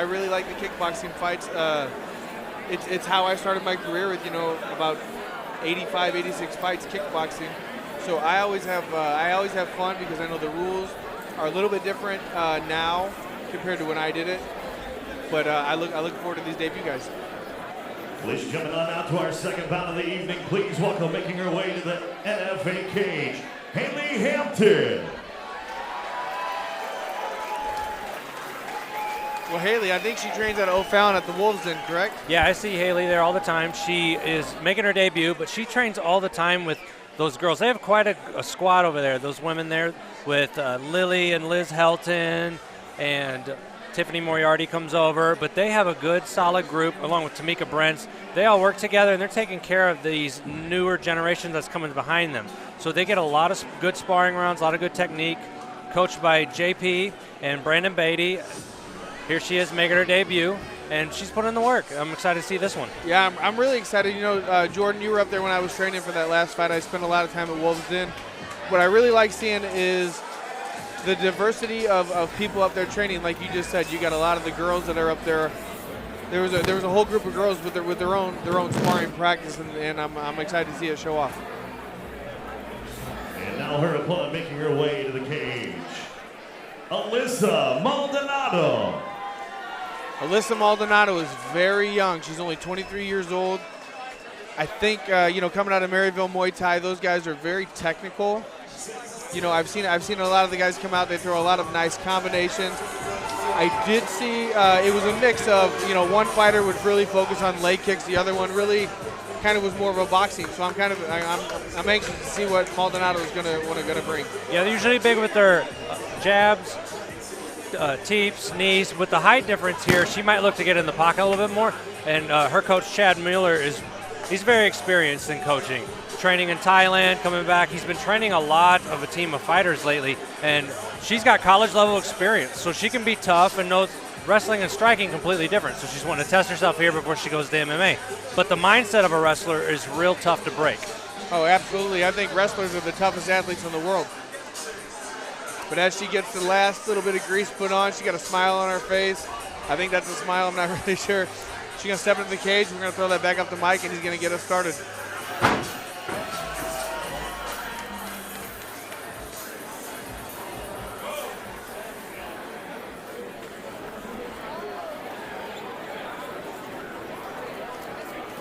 I really like the kickboxing fights. It's how I started my career with, about 85, 86 fights kickboxing. So I always have fun because I know the rules are a little bit different now compared to when I did it. But I look forward to these debut guys. Ladies and gentlemen, on out to our second bout of the evening. Please welcome, making her way to the NFA cage, Hayley Hampton. Well, Hayley, I think she trains at O'Fallon at the Wolves Den, correct? Yeah, I see Hayley there all the time. She is making her debut, but she trains all the time with those girls. They have quite a squad over there, those women there with Lily and Liz Helton, and Tiffany Moriarty comes over. But they have a good, solid group, along with Tamika Brents. They all work together, and they're taking care of these newer generations that's coming behind them. So they get a lot of good sparring rounds, a lot of good technique, coached by JP and Brandon Beatty. Here she is making her debut, and she's putting in the work. I'm excited to see this one. Yeah, I'm really excited. Jordan, you were up there when I was training for that last fight. I spent a lot of time at Wolves Den. What I really like seeing is the diversity of people up there training. Like you just said, you got a lot of the girls that are up there. There was a whole group of girls with their own sparring practice, and I'm excited to see it show off. And now her opponent making her way to the cage, Alyssa Maldonado. Alyssa Maldonado is very young. She's only 23 years old. I think, coming out of Maryville Muay Thai, those guys are very technical. I've seen a lot of the guys come out. They throw a lot of nice combinations. I did see it was a mix of, one fighter would really focus on leg kicks. The other one really kind of was more of a boxing. So I'm anxious to see what Maldonado is gonna bring. Yeah, they're usually big with their jabs, teeps, knees. With the height difference here, she might look to get in the pocket a little bit more. And her coach, Chad Mueller, he's very experienced in coaching. Training in Thailand, coming back. He's been training a lot of a team of fighters lately, and she's got college level experience, so she can be tough and knows wrestling and striking completely different. So she's wanting to test herself here before she goes to MMA. But the mindset of a wrestler is real tough to break. Oh, absolutely. I think wrestlers are the toughest athletes in the world. But as she gets the last little bit of grease put on, she got a smile on her face. I think that's a smile. I'm not really sure. She's going to step into the cage. We're going to throw that back up the mic, and he's going to get us started.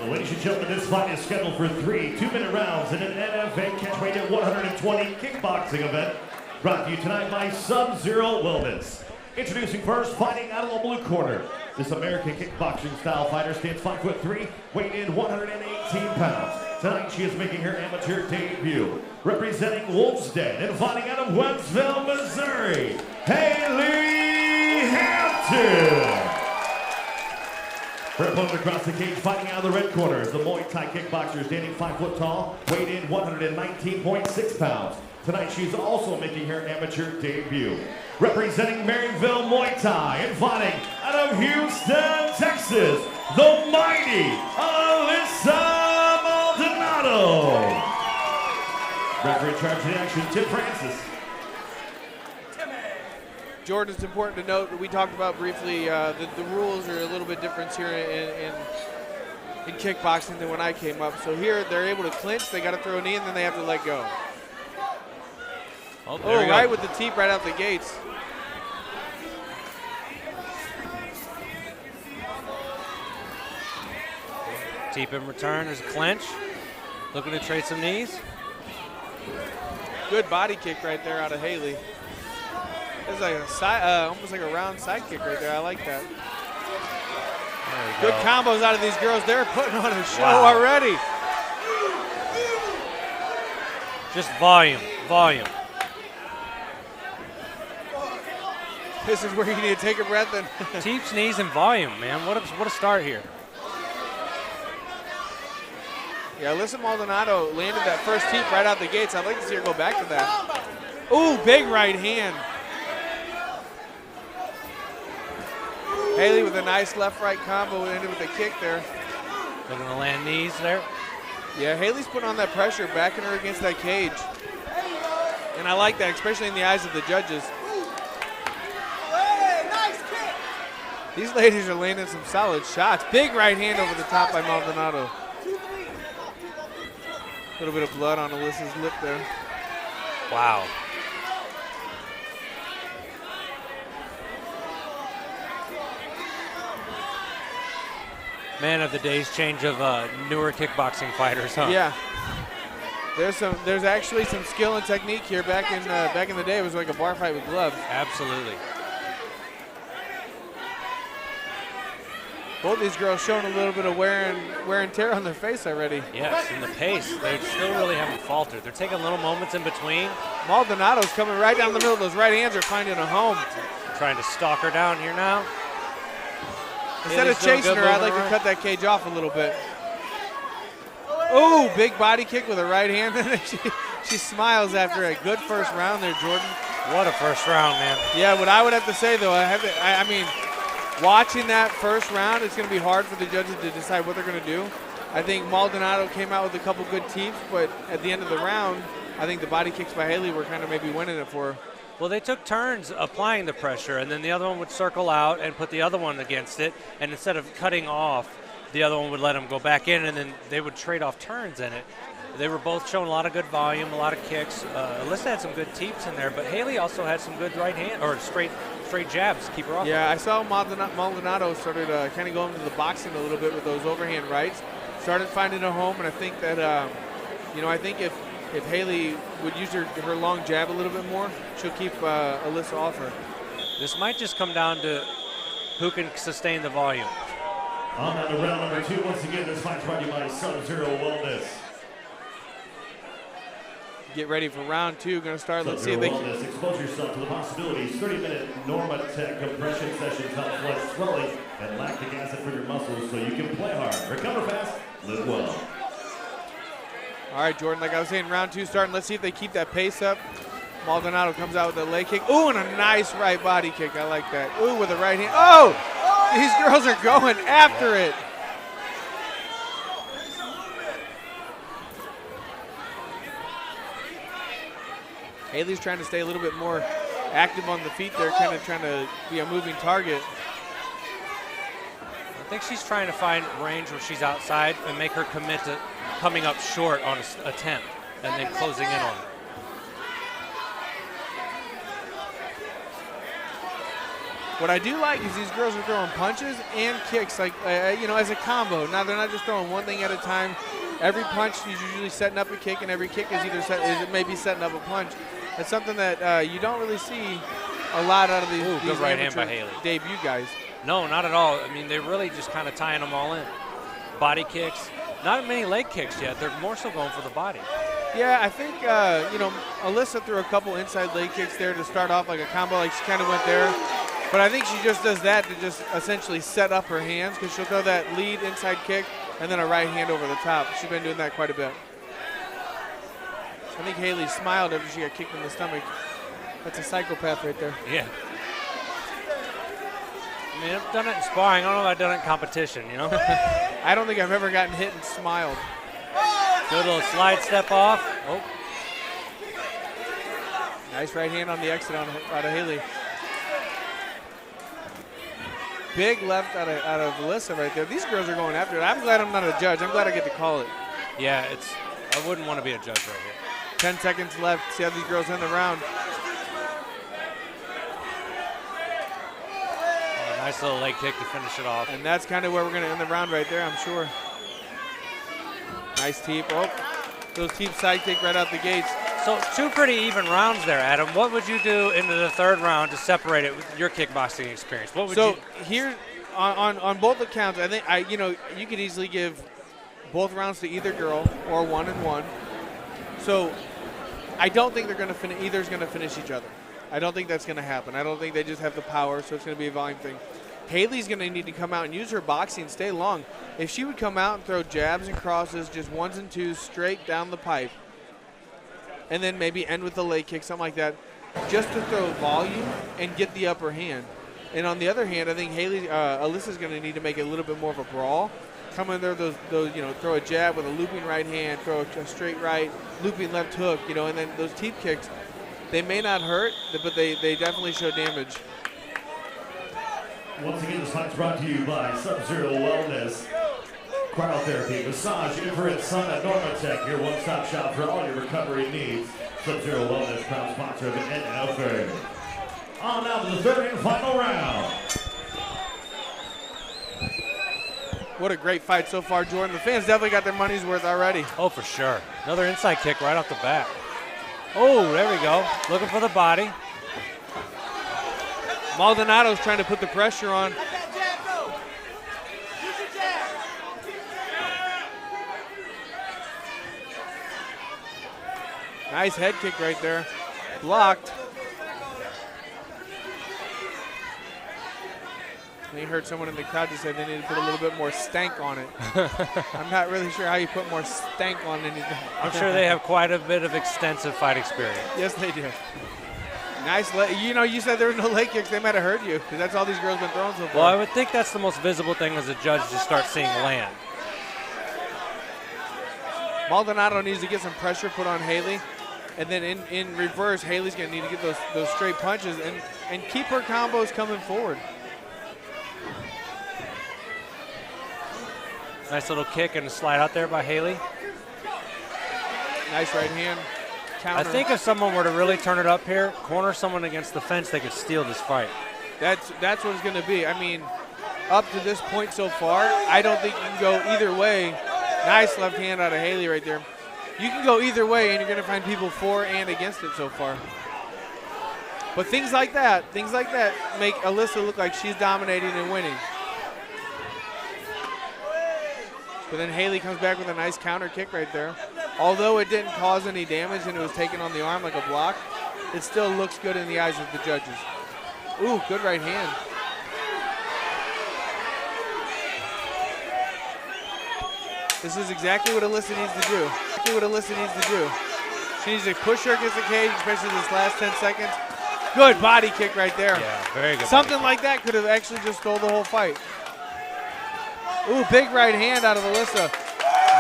Ladies and gentlemen, this fight is scheduled for 3 2-minute rounds in an NFA catchweight 120 kickboxing event. Brought to you tonight by Sub-Zero Wellness. Introducing first, fighting out of the blue corner. This American kickboxing style fighter stands 5'3", weighing in 118 pounds. Tonight she is making her amateur debut. Representing Wolves Den and fighting out of Wentzville, Missouri, Hayley Hampton. Her opponent across the cage, fighting out of the red corner, is the Muay Thai kickboxer, standing 5 foot tall, weighed in 119.6 pounds. Tonight she's also making her amateur debut. Representing Maryville Muay Thai and fighting out of Houston, Texas, the mighty Alyssa Maldonado. Referee in charge of the action, Tim Francis. Jordan, it's important to note that we talked about briefly the rules are a little bit different here in kickboxing than when I came up. So here they're able to clinch, they got to throw a knee, and then they have to let go. Oh, right with the teep right out the gates. Teep in return, there's a clinch. Looking to trade some knees. Good body kick right there out of Hayley. It's like a side, almost like a round side kick right there. I like that. Good combos out of these girls. They're putting on a show already. Just volume. This is where you need to take a breath and Teeps, knees, and volume, man. What a start here. Yeah, Alyssa Maldonado landed that first teep right out the gates. I'd like to see her go back to that. Ooh, big right hand. Hayley with a nice left-right combo ended with a kick there. Looking to land knees there. Yeah, Hayley's putting on that pressure, backing her against that cage. And I like that, especially in the eyes of the judges. These ladies are landing some solid shots. Big right hand over the top by Maldonado. A little bit of blood on Alyssa's lip there. Wow. Man of the day's change of newer kickboxing fighters, huh? Yeah. There's actually some skill and technique here. Back in the day, it was like a bar fight with gloves. Absolutely. Both these girls showing a little bit of wear and tear on their face already. Yes, and the pace, they still really haven't faltered. They're taking little moments in between. Maldonado's coming right down the middle. Those right hands are finding a home. Trying to stalk her down here now. Instead of chasing her, I'd like to cut that cage off a little bit. Ooh, big body kick with a right hand. she smiles after a good first round there, Jordan. What a first round, man. Yeah, what I would have to say, though, I mean, watching that first round, it's going to be hard for the judges to decide what they're going to do. I think Maldonado came out with a couple good teeps, but at the end of the round, I think the body kicks by Hayley were kind of maybe winning it for her. Well, they took turns applying the pressure, and then the other one would circle out and put the other one against it, and instead of cutting off, the other one would let them go back in, and then they would trade off turns in it. They were both showing a lot of good volume, a lot of kicks. Alyssa had some good teeps in there, but Hayley also had some good right hand or straight jabs to keep her off. Yeah, I saw Maldonado started kind of going to the boxing a little bit with those overhand rights. Started finding a home, and I think that I think if Hayley would use her long jab a little bit more, she'll keep Alyssa off her. This might just come down to who can sustain the volume. On to round number 2. Once again, this fight's brought to you by Sub-Zero Wellness. Get ready for round 2. Going to start. Let's see if they can. Expose yourself to the possibilities. 30-minute Normatec compression sessions help flush swelling and lactic acid for your muscles so you can play hard, recover fast, live well. All right, Jordan, like I was saying, round 2 starting. Let's see if they keep that pace up. Maldonado comes out with a leg kick. Ooh, and a nice right body kick. I like that. Ooh, with a right hand. Oh! These girls are going after it. Hayley's trying to stay a little bit more active on the feet there, kind of trying to be a moving target. I think she's trying to find range where she's outside and make her commit to coming up short on an attempt and then closing in on it. What I do like is these girls are throwing punches and kicks, like as a combo. Now they're not just throwing one thing at a time. Every punch is usually setting up a kick, and every kick is maybe setting up a punch. That's something that you don't really see a lot out of these right hand by Hayley. Debut guys. No, not at all. I mean, they're really just kind of tying them all in. Body kicks, not many leg kicks yet. They're more so going for the body. Yeah, I think Alyssa threw a couple inside leg kicks there to start off like a combo, like she kind of went there. But I think she just does that to just essentially set up her hands, because she'll throw that lead inside kick and then a right hand over the top. She's been doing that quite a bit. I think Hayley smiled after she got kicked in the stomach. That's a psychopath right there. Yeah. I mean, I've done it in sparring. I don't know if I've done it in competition, you know? I don't think I've ever gotten hit and smiled. Good little slide step off. Oh. Nice right hand on the exit out of Hayley. Big left out of Alyssa right there. These girls are going after it. I'm glad I'm not a judge. I'm glad I get to call it. Yeah, I wouldn't want to be a judge right here. 10 seconds left. See how these girls end the round. Oh, nice little leg kick to finish it off. And that's kind of where we're going to end the round right there, I'm sure. Nice teep. Oh, those teep side kick right out the gates. So 2 pretty even rounds there, Adam. What would you do into the 3rd round to separate it with your kickboxing experience? What would you? Here, on both accounts, I think you could easily give both rounds to either girl or 1-1. So I don't think they're going to finish. Either's going to finish each other. I don't think that's going to happen. I don't think they just have the power, so it's going to be a volume thing. Hayley's going to need to come out and use her boxing, stay long. If she would come out and throw jabs and crosses, just 1s and 2s straight down the pipe, and then maybe end with a leg kick, something like that, just to throw volume and get the upper hand. And on the other hand, I think Alyssa's going to need to make it a little bit more of a brawl. Come in there, throw a jab with a looping right hand, throw a straight right, looping left hook, and then those teep kicks, they may not hurt, but they definitely show damage. Once again, this fight's brought to you by Sub-Zero Wellness, Cryotherapy, Massage, Infrared Sun, Normatech, your one-stop shop for all your recovery needs. Sub-Zero Wellness, proud sponsor of the NFL. On now to the third and final round. What a great fight so far, Jordan. The fans definitely got their money's worth already. Oh, for sure. Another inside kick right off the bat. Oh, there we go. Looking for the body. Maldonado's trying to put the pressure on. Nice head kick right there. Blocked. I heard someone in the crowd just say they need to put a little bit more stank on it. I'm not really sure how you put more stank on anything. I'm sure they have quite a bit of extensive fight experience. Yes, they do. Nice leg. You know, you said there were no leg kicks. They might have hurt you because that's all these girls been throwing so far. Well, I would think that's the most visible thing as a judge to start seeing land. Maldonado needs to get some pressure put on Hayley. And then in reverse, Hayley's going to need to get those straight punches and keep her combos coming forward. Nice little kick and a slide out there by Hayley. Nice right hand counter. I think if someone were to really turn it up here, corner someone against the fence, they could steal this fight. That's what it's going to be. I mean, up to this point so far, I don't think you can go either way. Nice left hand out of Hayley right there. You can go either way, and you're going to find people for and against it so far. But things like that make Alyssa look like she's dominating and winning. But then Hayley comes back with a nice counter kick right there. Although it didn't cause any damage and it was taken on the arm like a block, it still looks good in the eyes of the judges. Ooh, good right hand. This is exactly what Alyssa needs to do. She needs to push her against the cage, especially this last 10 seconds. Good body kick right there. Yeah, very good. Something like that could have actually just stole the whole fight. Ooh, big right hand out of Alyssa.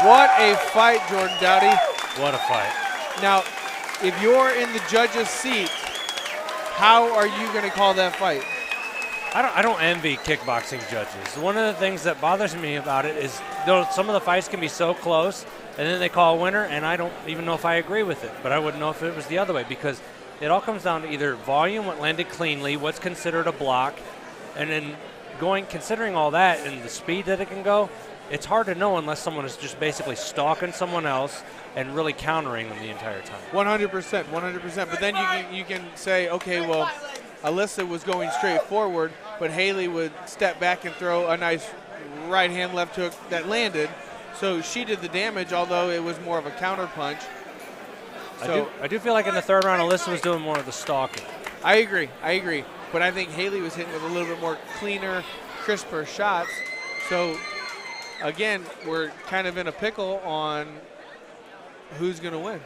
What a fight, Jordan Dowdy. What a fight. Now, if you're in the judge's seat, how are you going to call that fight? I don't envy kickboxing judges. One of the things that bothers me about it is though some of the fights can be so close, and then they call a winner, and I don't even know if I agree with it. But I wouldn't know if it was the other way because it all comes down to either volume, what landed cleanly, what's considered a block, and then considering all that and the speed that it can go, it's hard to know unless someone is just basically stalking someone else and really countering them the entire time. 100%. But then you can say, okay, well, Alyssa was going straight forward, but Hayley would step back and throw a nice right hand left hook that landed. So she did the damage, although it was more of a counter punch. So I do feel like in the third round, Alyssa was doing more of the stalking. I agree. But I think Hayley was hitting with a little bit more cleaner, crisper shots. So, again, we're kind of in a pickle on who's going to win.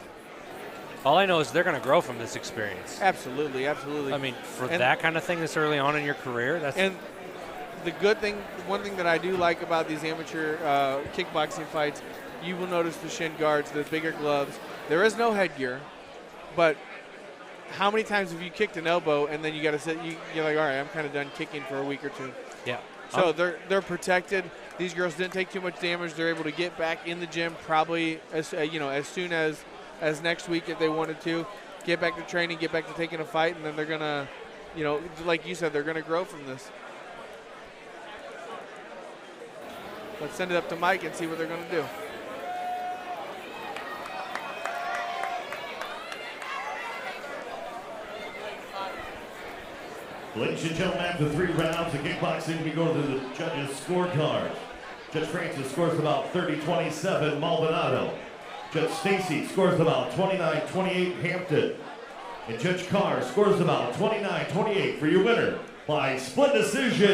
All I know is they're going to grow from this experience. Absolutely. I mean, for that kind of thing this early on in your career, that's... And the good thing, one thing that I do like about these amateur kickboxing fights, you will notice the shin guards, the bigger gloves. There is no headgear, but how many times have you kicked an elbow and then you got to sit? You're like, all right, I'm kind of done kicking for a week or two. Yeah. So they're protected. These girls didn't take too much damage. They're able to get back in the gym probably as soon as next week if they wanted to. Get back to training, get back to taking a fight, and then they're gonna, like you said, they're gonna grow from this. Let's send it up to Mike and see what they're gonna do. Ladies and gentlemen, after 3 rounds of kickboxing, we go to the judges' scorecards. Judge Francis scores about 30-27, Maldonado. Judge Stacy scores about 29-28, Hampton. And Judge Carr scores about 29-28 for your winner by split decision.